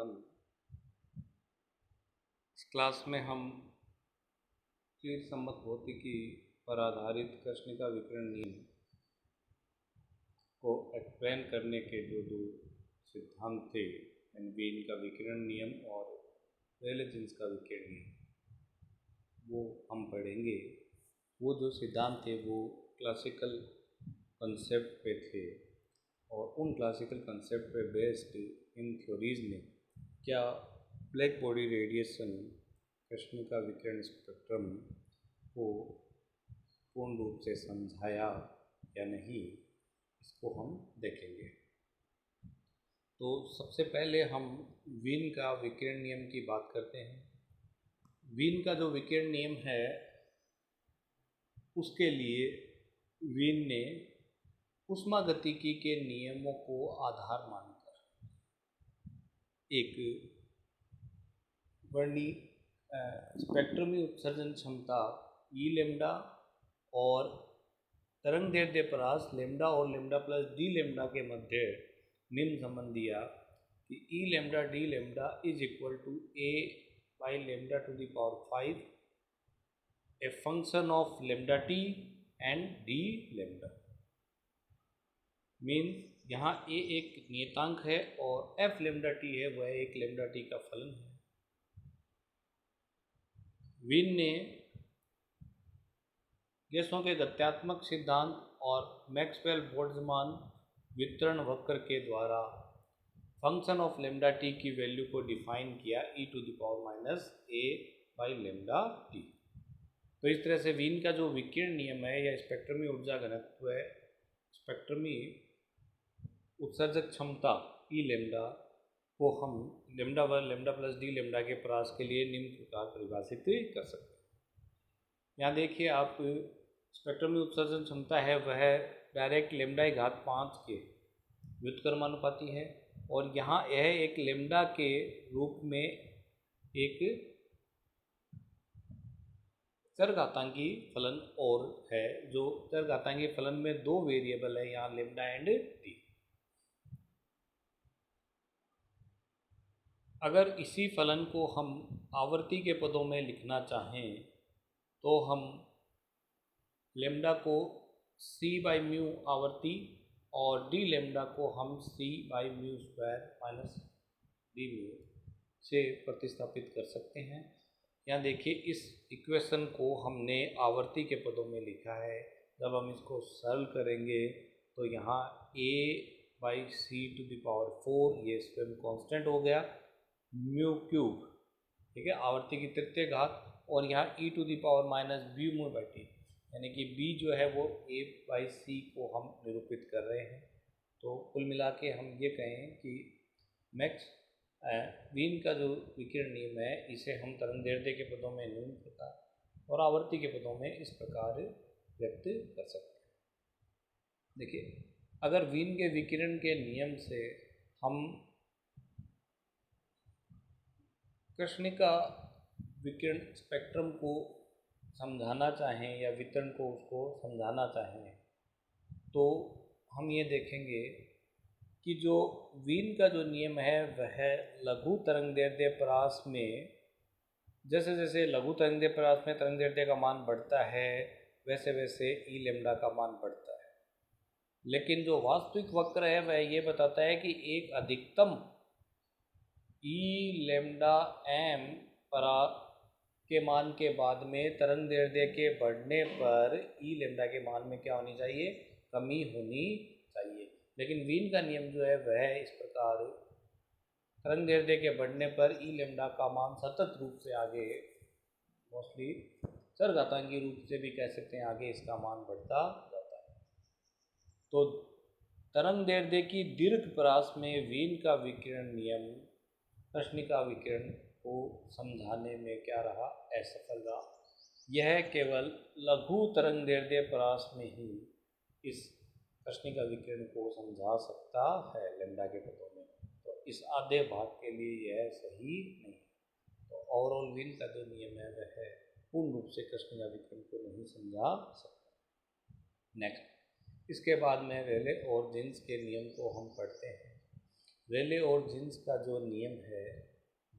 स्वागतम। इस क्लास में हम स्थिर सम्मत भौतिकी पर आधारित कृष्णिका विकिरण नियम को एक्सप्लेन करने के जो दो सिद्धांत थे, वीन का विकिरण नियम और रेले जीन्स का विकिरण नियम, वो हम पढ़ेंगे। वो जो सिद्धांत थे वो क्लासिकल कंसेप्ट पे थे और उन क्लासिकल कंसेप्ट पे बेस्ड इन थ्योरीज ने क्या ब्लैक बॉडी रेडिएशन कृष्णिका विकिरण स्पेक्ट्रम को पूर्ण रूप से समझाया या नहीं, इसको हम देखेंगे। तो सबसे पहले हम वीन का विकिरण नियम की बात करते हैं। वीन का जो विकिरण नियम है उसके लिए वीन ने ऊष्मागतिकी के नियमों को आधार मानकर एक वर्णी स्पेक्ट्रमी उत्सर्जन क्षमता ई लेमडा और तरंग दैर्ध्य परास लेमडा और लेमडा प्लस डी लेमडा के मध्य निम्न संबंध दिया कि E lambda D lambda is equal to A by lambda to the power 5 A function of lambda T and D lambda. Means यहाँ ए एक नियतांक है और एफ लेमडा टी है, वह एक लेमडा टी का फलन है। वीन ने गैसों के गत्यात्मक सिद्धांत और मैक्सवेल बोल्ट्जमान वितरण वक्र के द्वारा फंक्शन ऑफ लेमडा टी की वैल्यू को डिफाइन किया E to the power minus A by lambda T. तो इस तरह से वीन का जो विकिरण नियम है या स्पेक्ट्रमी ऊर्जा घनत्व है, स्पेक्ट्रमी उत्सर्जक क्षमता ई लेमडा को हम lambda one lambda plus D lambda के परास के लिए निम्न प्रकार परिभाषित कर सकते हैं। यहाँ देखिए आप, स्पेक्ट्रमी उत्सर्जन क्षमता है वह डायरेक्ट लेमडा घात 5 के व्युत्क्रमानुपाती है और यहाँ यह एक लेमडा के रूप में एक चरघातांकी फलन और है, जो चरघातांकी फलन में दो वेरिएबल है, यहाँ लेमडा एंड डी। अगर इसी फलन को हम आवर्ती के पदों में लिखना चाहें तो हम लेमडा को c बाई म्यू आवर्ती और डी लेमडा को हम c by mu square minus D mu से प्रतिस्थापित कर सकते हैं। यहाँ देखिए इस इक्वेशन को हमने आवर्ती के पदों में लिखा है। जब हम इसको सरल करेंगे तो यहाँ a by C to the power 4 ये स्वयं कांस्टेंट हो गया, म्यू क्यूब, ठीक है, आवर्ती की तृतीय घात, और यहाँ e to the power minus B mu by T, यानी कि b जो है वो a बाई सी को हम निरूपित कर रहे हैं। तो कुल मिला के हम ये कहें कि वीन का जो विकिरण नियम है इसे हम तरंग दैर्ध्य के पदों में निम्न प्रकार और आवर्ती के पदों में इस प्रकार व्यक्त कर सकते हैं। देखिए, अगर वीन के विकिरण के नियम से हम कृष्णिका विकिरण स्पेक्ट्रम को समझाना चाहें या वितरण को उसको समझाना चाहें तो हम ये देखेंगे कि जो वीन का जो नियम है वह लघु तरंग दैर्ध्य परास में, जैसे जैसे लघु तरंग दैर्ध्य परास में तरंग दैर्ध्य का मान बढ़ता है वैसे वैसे ई लेमडा का मान बढ़ता है। लेकिन जो वास्तविक वक्र है वह ये बताता है कि एक अधिकतम ई लेमडा एम परा के मान के बाद में तरंग दैर्ध्य के बढ़ने पर ई लेमडा के मान में क्या होनी चाहिए, कमी होनी चाहिए। लेकिन वीन का नियम जो है वह इस प्रकार तरंग दैर्ध्य के बढ़ने पर ई लेमडा का मान सतत रूप से आगे, मोस्टली चरघातांकी रूप से भी कह सकते हैं, आगे इसका मान बढ़ता जाता है। तो तरंग दैर्ध्य की दीर्घ परास में वीन का विकिरण नियम कृष्णिका विकिरण को समझाने में क्या रहा, असफल रहा। यह केवल लघु तरंग दैर्ध्य परास में ही इस कृष्णिका विकिरण को समझा सकता है लेमडा के पदों में। तो इस आधे भाग के लिए यह सही नहीं है। तो ओवरऑल वीन का जो नियम है वह पूर्ण रूप से कृष्णिका विकिरण को नहीं समझा सकता। नेक्स्ट, इसके बाद में रेले और जीन्स के नियम को हम पढ़ते हैं। रेले और जीन्स का जो नियम है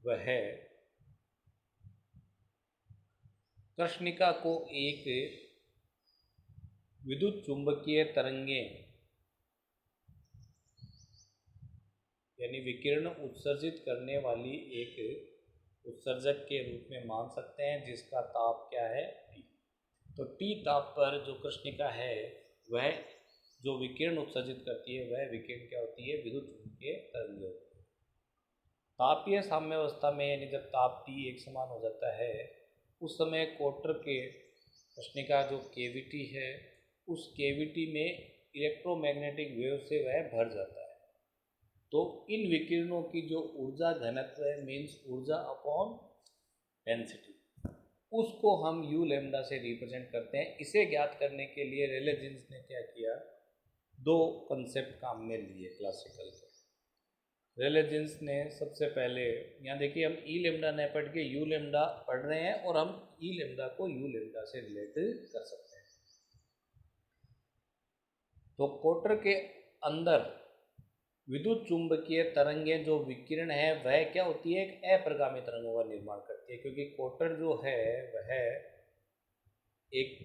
वह है कृष्णिका को एक विद्युत चुंबकीय तरंगें यानी विकिरण उत्सर्जित करने वाली एक उत्सर्जक के रूप में मान सकते हैं, जिसका ताप क्या है T। तो T ताप पर जो कृष्णिका है वह जो विकिरण उत्सर्जित करती है वह विकिरण क्या होती है, विद्युत चुंबकीय तरंगें होती है। तापीय साम्यावस्था में यानी जब ताप T एक समान हो जाता है उस समय कोटर के कृष्णिका जो केविटी है उस केविटी में इलेक्ट्रोमैग्नेटिक वेव से वह भर जाता है। तो इन विकिरणों की जो ऊर्जा घनत्व है मीन्स ऊर्जा अपॉन डेंसिटी, उसको हम यू लेमडा से रिप्रेजेंट करते हैं। इसे ज्ञात करने के लिए रेले जीन्स ने क्या किया, दो कंसेप्ट काम में लिए क्लासिकल के। रेले जीन्स ने सबसे पहले, यहाँ देखिए हम ई लेमडा नहीं पढ़ के यू लेमडा पढ़ रहे हैं और हम ई लेमडा को यू लेमडा से रिलेट कर सकते हैं। तो कोटर के अंदर विद्युत चुंबकीय तरंगें जो विकिरण है वह क्या होती है, एक अप्रगामी तरंगों का निर्माण करती है, क्योंकि कोटर जो है वह एक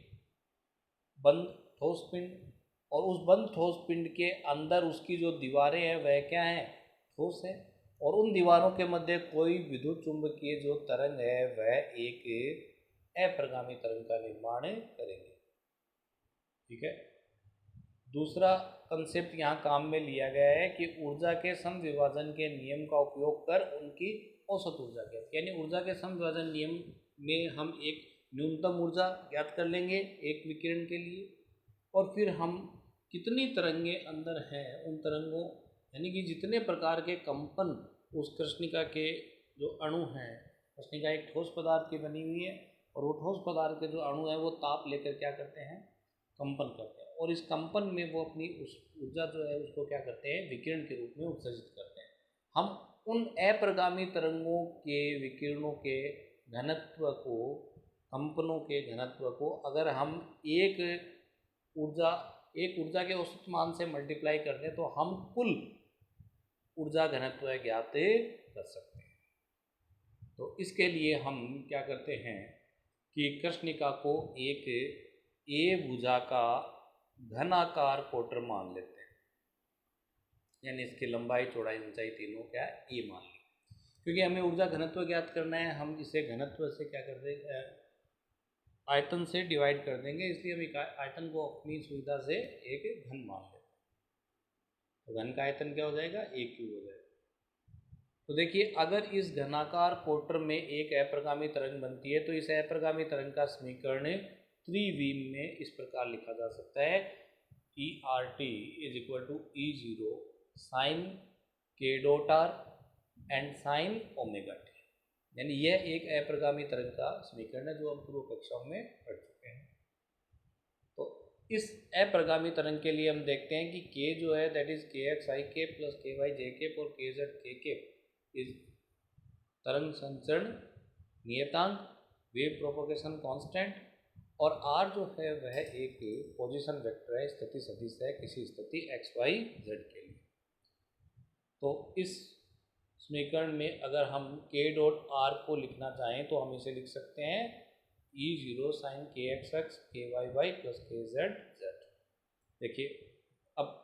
बंद ठोस पिंड और उस बंद ठोस पिंड के अंदर उसकी जो दीवारें हैं वह क्या हैं, ठोस है, और उन दीवारों के मध्य कोई विद्युत चुंबकीय जो तरंग है वह एक अप्रगामी तरंग का निर्माण करेंगे। ठीक है। दूसरा कंसेप्ट यहाँ काम में लिया गया है कि ऊर्जा के समविभाजन के नियम का उपयोग कर उनकी औसत ऊर्जा ज्ञात, यानी ऊर्जा के समविभाजन नियम में हम एक न्यूनतम ऊर्जा ज्ञात कर लेंगे एक विकिरण के लिए, और फिर हम कितनी तरंगें अंदर हैं उन तरंगों यानी कि जितने प्रकार के कंपन उस कृष्णिका के जो अणु हैं, कृष्णिका एक ठोस पदार्थ की बनी हुई है और वो ठोस पदार्थ के जो अणु हैं वो ताप लेकर क्या करते हैं, कंपन करते हैं, और इस कंपन में वो अपनी उस ऊर्जा जो है उसको क्या करते हैं, विकिरण के रूप में उत्सर्जित करते हैं। हम उन अप्रगामी तरंगों के विकिरणों के घनत्व को, कंपनों के घनत्व को अगर हम एक ऊर्जा के औसत मान से मल्टीप्लाई कर दें तो हम कुल ऊर्जा घनत्व ज्ञात कर सकते हैं। तो इसके लिए हम क्या करते हैं कि कृष्णिका को एक ए भुजा का घनाकार कोटर मान लेते हैं, यानी इसकी लंबाई चौड़ाई ऊंचाई तीनों क्या ए मान ली, क्योंकि हमें ऊर्जा घनत्व ज्ञात करना है। हम इसे घनत्व से क्या कर देंगे, आयतन से डिवाइड कर देंगे, इसलिए हम आयतन को अपनी सुविधा से एक घन मान लेते हैं। तो घन का आयतन क्या हो जाएगा, ए क्यूब हो जाएगा। तो देखिए अगर इस घनाकार कोटर में एक अप्रगामी तरंग बनती है तो इस अप्रगामी तरंग का समीकरण त्रिविम में इस प्रकार लिखा जा सकता है, E R T is equal to E zero sine k dot R and sine omega T, यानी यह एक अप्रगामी तरंग का समीकरण है जो हम पूर्व कक्षाओं में पढ़ चुके हैं। तो इस अप्रगामी तरंग के लिए हम देखते हैं कि k जो है दैट इज के एक्स आई के प्लस के वाई जे के और के जेड के के इज तरंग संचरण नियतांक, वेव प्रोपोगेशन कांस्टेंट, और r जो है वह एक पोजीशन वेक्टर है, स्थिति सदिश है किसी स्थिति x y z के लिए। तो इस समीकरण में अगर हम k डॉट r को लिखना चाहें तो हम इसे लिख सकते हैं ई जीरो साइन के एक्स एक्स के वाई वाई प्लस के जेड जेड। देखिए अब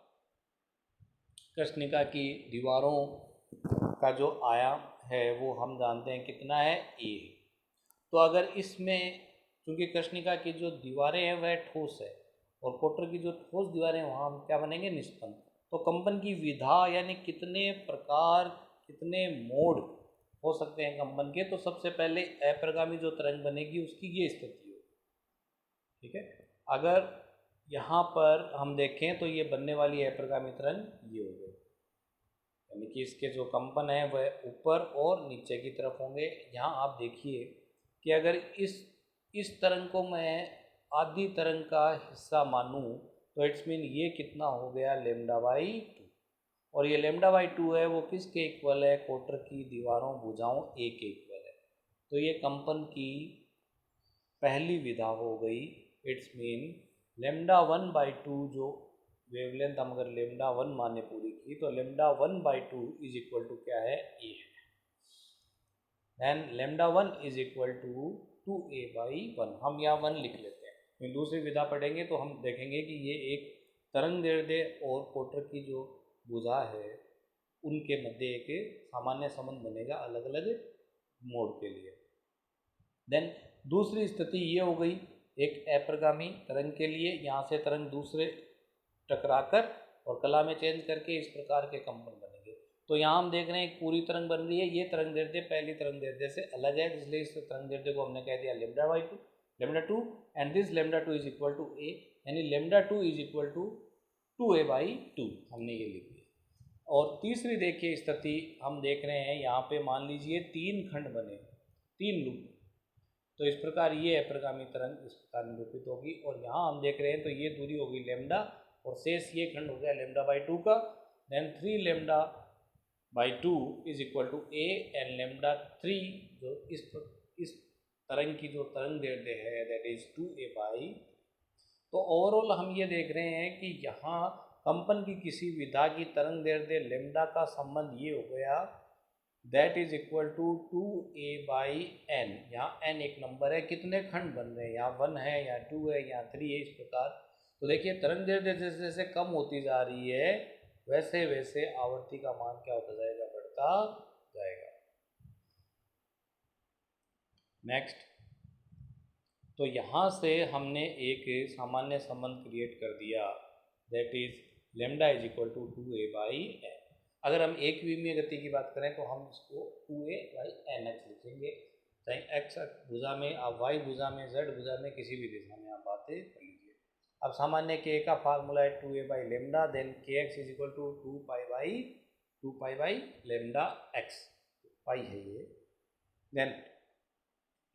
कृष्णिका की दीवारों का जो आयाम है वो हम जानते हैं कितना है, ए। तो अगर इसमें क्योंकि कृष्णिका की जो दीवारें हैं वह ठोस है और कोटर की जो ठोस दीवारें हैं वहाँ हम क्या बनेंगे, निष्पन्न। तो कंपन की विधा यानी कितने प्रकार कितने मोड हो सकते हैं कंपन के, तो सबसे पहले अप्रगामी जो तरंग बनेगी उसकी ये स्थिति होगी। ठीक है, अगर यहाँ पर हम देखें तो ये बनने वाली अप्रगामी तरंग ये हो गई, यानी कि इसके जो कंपन है वह ऊपर और नीचे की तरफ होंगे। यहाँ आप देखिए कि अगर इस तरंग को मैं आधी तरंग का हिस्सा मानूं तो इट्स मीन ये कितना हो गया, लेमडा बाई 2, और ये लेमडा बाई 2 है वो किसके इक्वल है, कोटर की दीवारों भुजाओं ए के इक्वल है। तो ये कंपन की पहली विधा हो गई, इट्स मीन लेमडा 1/2 जो वेवलेंथ हम अगर लेमडा 1 माने पूरी की, तो लेमडा 1/2 इज इक्वल टू क्या है, ए है। Then lambda 1 is equal to 2a/1, हम यहाँ 1 लिख लेते हैं। फिर दूसरी विधा पढ़ेंगे तो हम देखेंगे कि ये एक तरंग दैर्ध्य और कोटर की जो भुजा है उनके मध्य एक सामान्य संबंध बनेगा अलग अलग मोड के लिए। देन दूसरी स्थिति ये हो गई एक अप्रगामी तरंग के लिए, यहाँ से तरंग दूसरे टकराकर और कला में चेंज करके इस प्रकार के कंपन बनेंगे। तो यहाँ हम देख रहे हैं एक पूरी तरंग बन रही है, ये तरंग दैर्ध्य पहली तरंग दैर्ध्य से अलग है, इसलिए इस तरंग दैर्ध्य को हमने कह दिया lambda 2 and this lambda 2 is equal to A, यानी lambda 2 is equal to 2a/2 हमने ये लिख दिया। और तीसरी देखिए स्थिति हम देख रहे हैं, यहाँ पे मान लीजिए 3 खंड बने, 3 लूप, तो इस प्रकार ये अप्रगामी तरंग इस प्रकार निरूपित होगी। और यहाँ हम देख रहे हैं तो ये दूरी होगी लेमडा और शेष ये खंड हो गया लेमडा/2 का। देन 3 लेमडा/2 is equal to A and lambda 3 जो इस तरंग की जो तरंग दैर्ध्य है दैट इज 2a/। तो ओवरऑल हम ये देख रहे हैं कि यहाँ कंपन की किसी विधा की तरंग दैर्ध्य लेमडा का संबंध ये हो गया that is equal to 2a/n। यहाँ n एक नंबर है, कितने खंड बन रहे हैं, यहाँ 1 है, यहाँ 2 है, यहाँ 3 है, इस प्रकार। तो देखिए तरंग दैर्ध्य जैसे जैसे कम होती जा रही है वैसे वैसे आवर्ती का मान क्या होता जाएगा, बढ़ता जाएगा। नेक्स्ट, तो यहाँ से हमने एक सामान्य संबंध क्रिएट कर दिया that is lambda is equal to 2a/n। अगर हम एक विमीय गति की बात करें तो हम इसको 2a/nx लिखेंगे, चाहे x भुजा में, आप y भुजा में, z भुजा में, किसी भी दिशा में आप बातें कर लीजिए। अब सामान्य k का फार्मूला है 2a/λ, then kx is equal to 2π/λ x, pi है ये। देन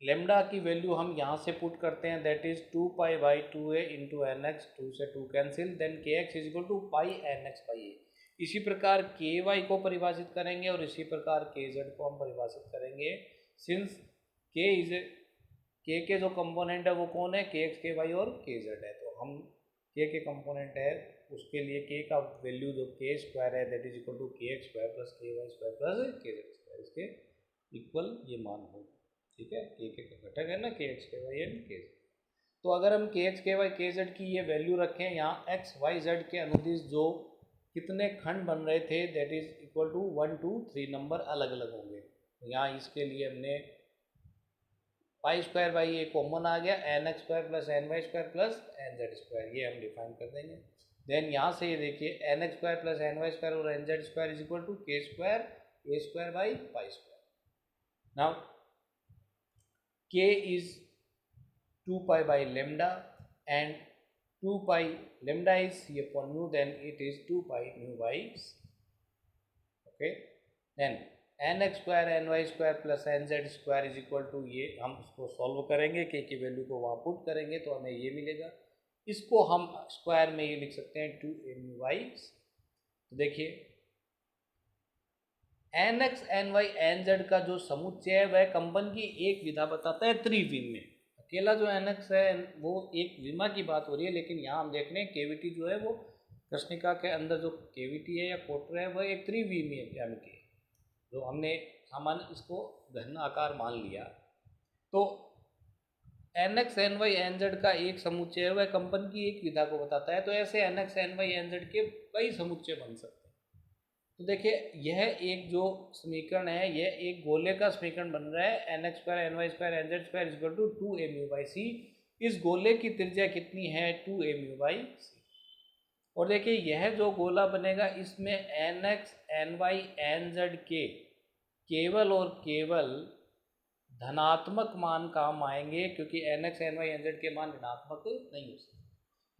लेमडा की वैल्यू हम यहाँ से पुट करते हैं that is 2π/2a into nx, 2 से 2 cancel, then kx is equal to πnx/a। इसी प्रकार ky को परिभाषित करेंगे और इसी प्रकार kz को हम परिभाषित करेंगे। सिंस k के जो कंपोनेंट है वो कौन है, kx, ky और kz है, तो हम k के कंपोनेंट है उसके लिए k का वैल्यू जो k² है that is equal to kx² plus ky² plus kz², इसके इक्वल ये मान होगा। ठीक है, k का घटक है ना kx, ky एंड kz। तो अगर हम kx, ky, kz की ये वैल्यू रखें, यहाँ x, y, z के अनुदिश जो कितने खंड बन रहे थे that is equal to 1 2 3 number अलग अलग होंगे। तो यहाँ इसके लिए हमने π² कॉमन आ गया, nx² plus ny² plus nz², ये हम डिफाइन कर देंगे। देन यहाँ से ये देखिए nx² प्लस ny² और nz² is equal to k² a²/π²। Now k is 2π/λ and 2π λ is c upon mu, then it is 2π/c. Okay, then nx² ny² plus nz² is equal to, ये हम उसको solve करेंगे, k की value को वहाँ put करेंगे तो हमें ये मिलेगा। इसको हम स्क्वायर में ये लिख सकते हैं 2a/c। तो देखिए nx, ny, nz का जो समुच्चय है वह कंपन की एक विधा बताता है त्रिविम में। अकेला जो nx है वो एक विमा की बात हो रही है, लेकिन यहाँ हम देख रहे हैं केविटी जो है वो कृष्णिका के अंदर जो केविटी है या कोटर है वह एक त्रिविमीय ज्यामिति है, जो हमने सामान्य इसको घन आकार मान लिया। तो nx, ny, nz का एक समुच्चय है वह कंपन की एक विधा को बताता है। तो ऐसे nx, ny, nz के कई समुच्चय बन सकते हैं। तो देखिए यह एक जो समीकरण है यह एक गोले का समीकरण बन रहा है, nx², ny² nz² is equal to 2a/c। इस गोले की त्रिज्या कितनी है, 2a/c। और देखिए यह जो गोला बनेगा इसमें nx, ny, nz के केवल और केवल धनात्मक मान काम आएंगे, क्योंकि nx, ny, nz के मान ऋणात्मक नहीं हो सकते।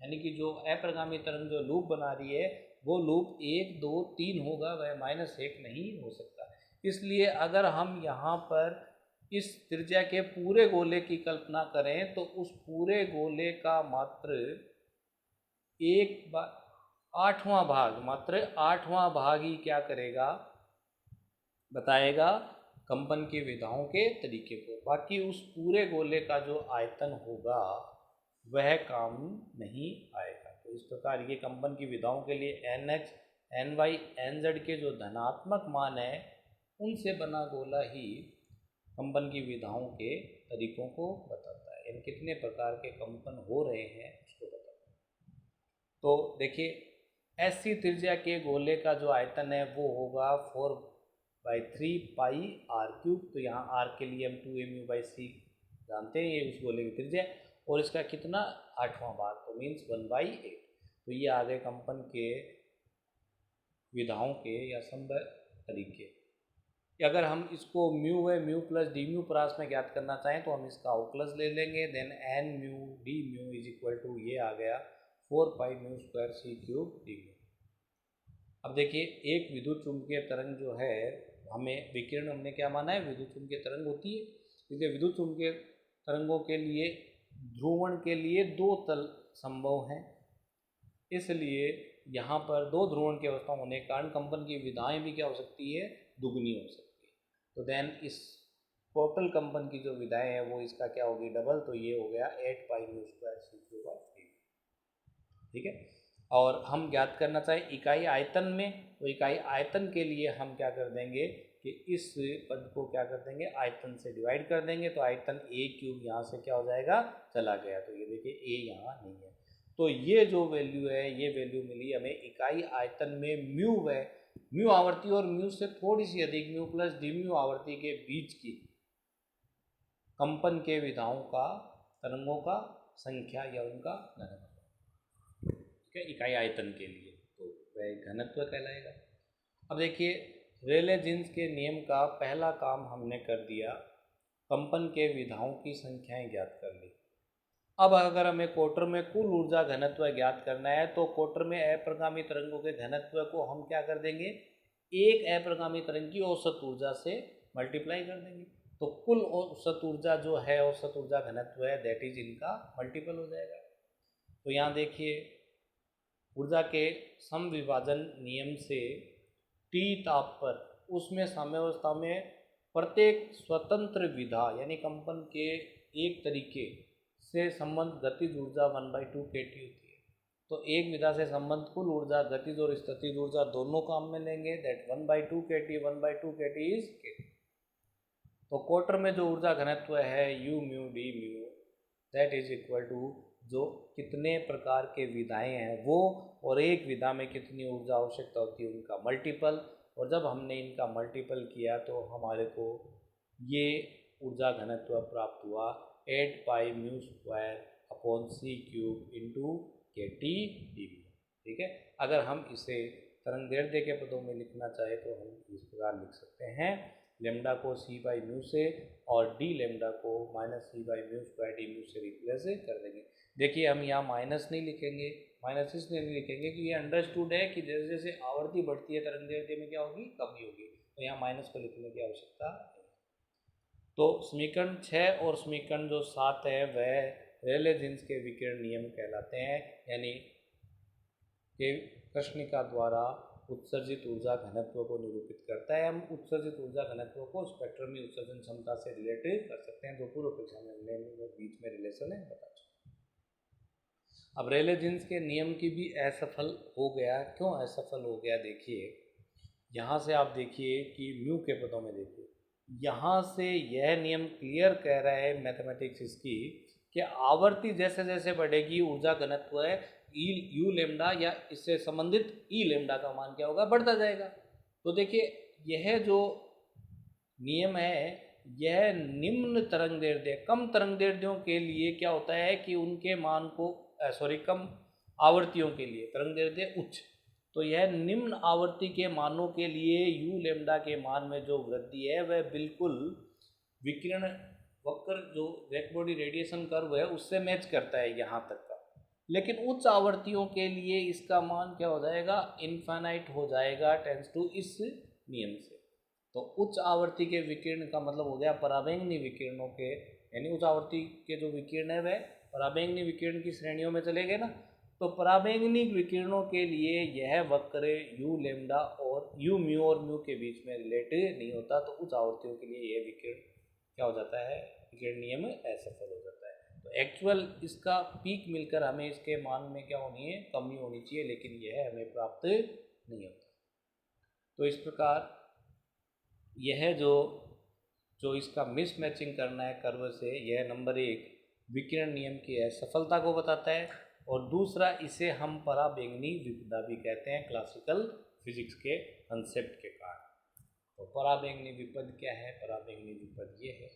यानी कि जो अप्रगामी तरंग जो लूप बना रही है वो लूप 1 2 3 होगा, वह -1 नहीं हो सकता। इसलिए अगर हम यहाँ पर इस त्रिज्या के पूरे गोले की कल्पना करें तो उस पूरे गोले का मात्र 8वां भाग, मात्र 8वां भाग ही क्या करेगा, बताएगा कंपन की विधाओं के तरीके को। बाकी उस पूरे गोले का जो आयतन होगा वह काम नहीं आएगा। तो तो इस प्रकार ये कंपन की विधाओं के लिए NH, NY, NZ के जो धनात्मक मान है उनसे बना गोला ही कंपन की विधाओं के तरीकों को बताता है, यानी कितने प्रकार के कंपन हो रहे हैं उसको बताता है। तो देखिए SC त्रिज्या के गोले का जो आयतन है वो होगा 4/3 पाई r³। तो यहाँ r के लिए हम 2mu/c जानते हैं, ये उस गोले की त्रिज्या, और इसका कितना 8वां भाग, तो मीन्स 1/8। तो ये आ गए कंपन के विधाओं के या संभव तरीके। अगर हम इसको म्यू व म्यू प्लस डी म्यू प्रास में ज्ञात करना चाहें तो हम इसका अवकलज ले लेंगे, then N mu D mu is equal to ये आ गया 4π² c³ डी म्यू। अब देखिए एक विद्युत चुंबकीय तरंग जो है, हमें विकिरण हमने क्या माना है, विद्युत चुंबकीय तरंग होती है। इसलिए विद्युत चुंबकीय तरंगों के लिए ध्रुवण के लिए 2 तल संभव हैं, इसलिए यहाँ पर 2 ध्रुवण की अवस्था होने के कारण कंपन की विधाएं भी क्या हो सकती है, दुगनी हो सकती है। तो देन इस टोटल कंपन की जो विधाएं हैं वो इसका क्या होगी, डबल, तो ये हो गया 8π² c³/3। ठीक है। और हम ज्ञात करना चाहें इकाई आयतन में, तो इकाई आयतन के लिए हम क्या कर देंगे कि इस पद को क्या कर देंगे, आयतन से डिवाइड कर देंगे, तो आयतन a³ यहाँ से क्या हो जाएगा, चला गया, तो ये देखिए a यहाँ नहीं है। तो ये जो वैल्यू है, ये वैल्यू मिली हमें इकाई आयतन में म्यू व म्यू आवर्ती और म्यू से थोड़ी सी अधिक म्यू प्लस डी म्यू आवर्ती के बीच की कंपन के विधाओं का, तरंगों का संख्या या उनका घनत्व, ठीक है, इकाई आयतन के लिए, तो वह घनत्व कहलाएगा। अब देखिए रेले जीन्स के नियम का पहला काम हमने कर दिया, कंपन के विधाओं की संख्याएं ज्ञात कर ली। अब अगर हमें कोटर में कुल ऊर्जा घनत्व ज्ञात करना है तो कोटर में अप्रगामी तरंगों के घनत्व को हम क्या कर देंगे, एक अप्रगामी तरंग की औसत ऊर्जा से मल्टीप्लाई कर देंगे, तो कुल औसत ऊर्जा जो है, औसत ऊर्जा घनत्व है, दैट इज इनका मल्टीपल हो जाएगा। तो यहाँ देखिए ऊर्जा के समविभाजन नियम से T ताप पर उसमें साम्यावस्था में प्रत्येक स्वतंत्र विधा यानी कंपन के एक तरीके से संबंध गतिज ऊर्जा 1/2 kT होती है। तो एक विधा से संबंध कुल ऊर्जा गतिज और स्थितिज ऊर्जा दोनों काम में लेंगे, दैट 1/2 kT 1/2 kT इज kT। तो क्वार्टर में जो ऊर्जा घनत्व है U mu D mu that is equal to जो कितने प्रकार के विधाएं हैं वो, और एक विधा में कितनी ऊर्जा आवश्यकता होती है उनका मल्टीपल, और जब हमने इनका मल्टीपल किया तो हमारे को ये ऊर्जा घनत्व प्राप्त हुआ 8π²/c³ इंटू kT dv। ठीक है। अगर हम इसे तरंगदैर्ध्य के पदों में लिखना चाहे तो हम इस प्रकार लिख सकते हैं, लेमडा को c/μ से और d लेमडा को -c/μ² dμ से रिप्लेस कर देंगे। देखिए हम यहाँ माइनस नहीं लिखेंगे, माइनस इसलिए नहीं लिखेंगे कि ये अंडरस्टूड है कि जैसे जैसे आवृत्ति बढ़ती है तरंगदैर्ध्य में क्या होगी, कमी होगी, तो यहाँ माइनस को लिखने की आवश्यकता नहीं। तो समीकरण 6 और समीकरण जो 7 है वह रेले जीन्स के विकिरण नियम कहलाते हैं, यानी कि कृष्णिका द्वारा उत्सर्जित ऊर्जा घनत्व को निरूपित करता है। हम उत्सर्जित ऊर्जा घनत्व को स्पेक्ट्रमी उत्सर्जन क्षमता से रिलेटेड कर सकते हैं, जो पूर्व कक्षा में हमने बीच में रिलेशन है बता चुके। अब रेले जीन्स के नियम की भी असफल हो गया, क्यों असफल हो गया, देखिए यहाँ से आप देखिए कि म्यू के पदों में देखिए, यहाँ से यह नियम क्लियर कह रहा है मैथमेटिक्स इसकी कि आवर्ती जैसे जैसे बढ़ेगी ऊर्जा घनत्व है यू लेमडा या इससे संबंधित ई लेमडा का मान क्या होगा, बढ़ता जाएगा। तो देखिए यह जो नियम है यह निम्न तरंगदैर्ध्य कम तरंगदैर्ध्यों के लिए क्या होता है कि उनके मान को कम आवृत्तियों के लिए तरंगदैर्ध्य उच्च, तो यह निम्न आवृत्ति के मानों के लिए यू लेमडा के मान में जो वृद्धि है वह बिल्कुल विकिरण वक्र जो ब्लैक बॉडी रेडिएशन कर्व है उससे मैच करता है यहाँ तक का, लेकिन उच्च आवृत्तियों के लिए इसका मान क्या हो जाएगा, इनफाइनाइट हो जाएगा टेंस टू इस नियम से। तो उच्च आवृत्ति के विकिरण का मतलब हो गया पराबैंगनी विकिरणों के, यानी उच्च आवृत्ति के जो विकिरण है वह पराबैंगनी विकिरण की श्रेणियों में चले गए ना, तो पराबैंगनी विकिरणों के लिए यह वक्र यू लेमडा और यू म्यू और म्यू के बीच में रिलेटेड नहीं होता, तो उच्च आवृत्तियों के लिए यह विकिरण क्या हो जाता है, विकिरण नियम असफल हो जाता है। तो एक्चुअल इसका पीक मिलकर हमें इसके मान में क्या होनी है, कमी होनी चाहिए, लेकिन यह हमें प्राप्त नहीं होता। तो इस प्रकार यह जो इसका मिस मैचिंग करना है कर्व से, यह नंबर 1 विकिरण नियम की असफलता को बताता है, और दूसरा इसे हम पराबैंगनी विपदा भी कहते हैं क्लासिकल फिजिक्स के कंसेप्ट के कारण। तो पराबैंगनी विपद क्या है? पराबैंगनी विपद ये है।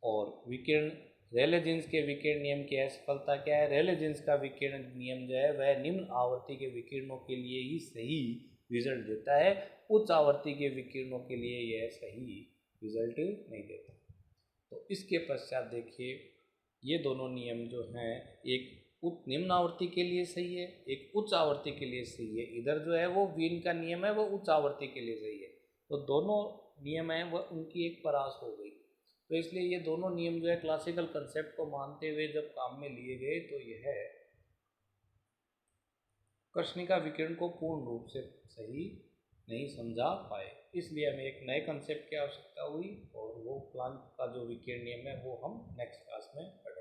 और विकिरण रेले जीन्स के विकिरण नियम की असफलता क्या है? रेले जीन्स का विकिरण नियम जो है वह निम्न आवर्ती के विकिरणों के लिए ही सही रिजल्ट देता है, उच्च आवर्ती के विकिरणों के लिए यह सही रिजल्ट नहीं देता। तो इसके पश्चात देखिए, ये दोनों नियम जो हैं, एक निम्न आवर्ती के लिए सही है, एक उच्च आवर्ती के लिए सही है। इधर जो है वो वीन का नियम है, वो उच्च आवर्ती के लिए सही है। तो दोनों नियम हैं वह उनकी एक परास हो गई। तो इसलिए ये दोनों नियम जो है क्लासिकल कंसेप्ट को मानते हुए जब काम में लिए गए, तो यह कृष्णिका विकिरण को पूर्ण रूप से सही नहीं समझा पाए। इसलिए हमें एक नए कंसेप्ट की आवश्यकता हुई, और वो प्लांक का जो विकिरण नियम है वो हम नेक्स्ट क्लास में पढ़ेंगे।